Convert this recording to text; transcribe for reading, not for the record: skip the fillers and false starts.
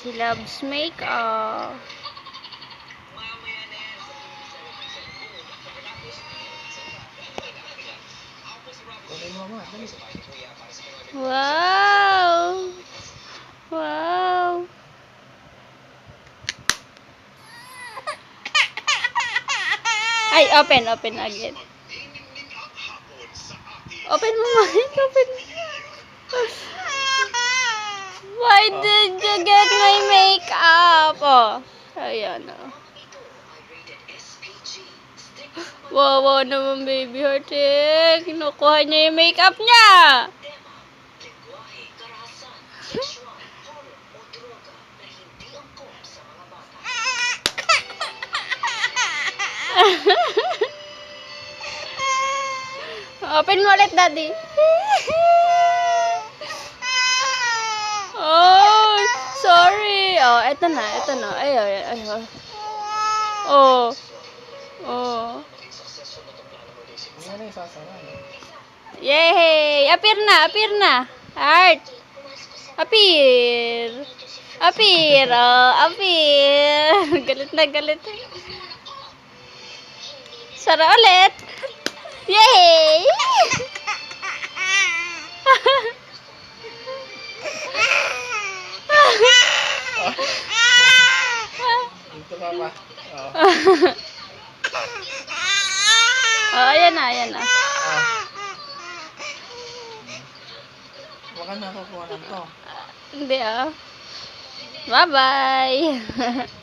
Si Loves Makeup. Wow! Wow! Ay, open again. Open mo, Mike. Open. Why did you get my makeup? Oh, ayan oh. Wow naman, baby heart eh. Kinukuha niya yung makeup niya. Open mo ulit, Daddy. Oh, sorry. Oh, eto na. Ay. Oh. Oh. Yay! Appear na. Heart. Appear. Oh, appear. Galit. Sara ulit. Yay! Dito pa pa. Oh, ayan na. Huwag ka nakakuha ng to. Hindi ah. Bye-bye.